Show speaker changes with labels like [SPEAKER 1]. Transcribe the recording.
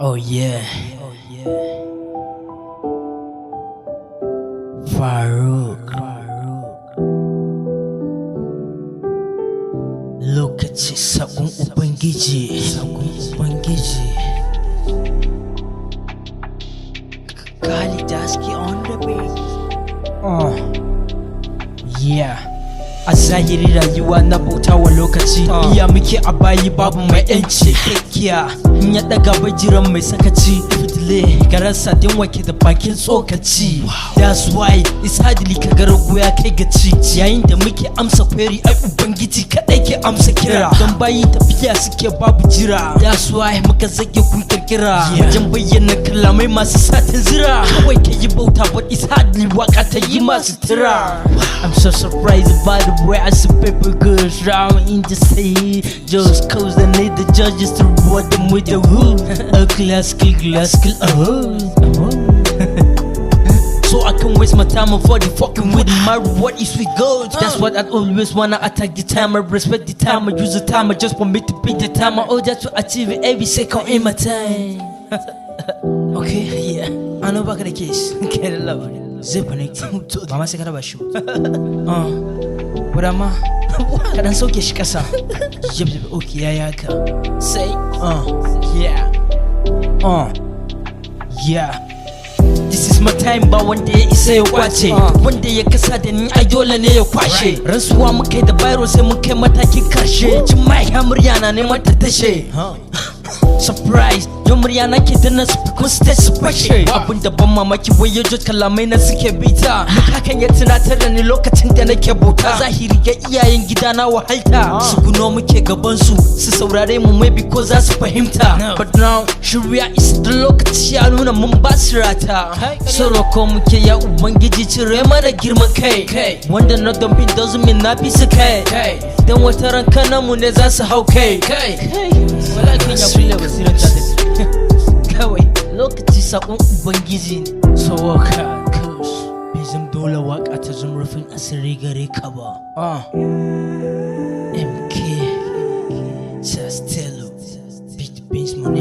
[SPEAKER 1] Oh yeah. Faruk. Lokaci sabon Ubangiji. Kali Daski on the beat. Yeah. A zahiri rayuwa na bauta wa lokaci. Iya muke a bayi babu mai yanci. Kiya in ya daga bajiran mai sakaci. Fitile gararsa din wake da bakin tsokaci. That's why it's hardly ka ga rago ya kai gaci. Yayin da muke amsa query ai Ubangiji kadai ke amsa kira. Don bayi tafiya suke babu jira. That's why muka zage kun kirkira. Wajen bayyana kalamai masu satin zira. Kawai ka yi bauta but it's hardly waka ta yi masu tira. I'm so surprised by the way I see paper girls round in the city. Just cause they need the judges to reward them with the wood. A classical, so I can waste my time avoid the fucking with my reward is with God. That's what I always wanna attack the time. I respect the time, I use the time, I just want me to be the time. I owe that to achieve it every second in my time. Okay, yeah, I know back in the case. Get it love. Zip on it. Mama sai ka raba shi. Wadama ka dan sauke shi kasa. Jib okay yayi haka. Say yeah. Yeah. This is my time ba wanda ya isa ya kwace. Wanda ya kasa da ni ai dole ne ya kwashe. Rasuwa mukai da bayro sai mun kai matakin karshe. Jimai hamurya na neman ta tashe. Surprise, yau murya na ke danna su because stage su fashe. Abin da ban mamaki wai ya jot kalamai na suke bita. Hakan ya tunatar da ni lokacin da nake bauta. Zahiri ga iyayen gida na wahalta. Su guno muke gaban su saurare mu maybe ko za su fahimta. But now shirya is the lokaci ya nuna mun ba su rata. Soroko muke ya Ubangiji cire mana girman kai. Wanda na dumping doesn't mean na fi su kai. Dan wata ran kanamu ne za su hau kai. Wala kun ya kulle basirar ta kawai lokaci sakon Ubangiji ne. So waka cause bai zam dole waka ta zama rufin asiri gare ka ba. MK Castello Beat Beans Money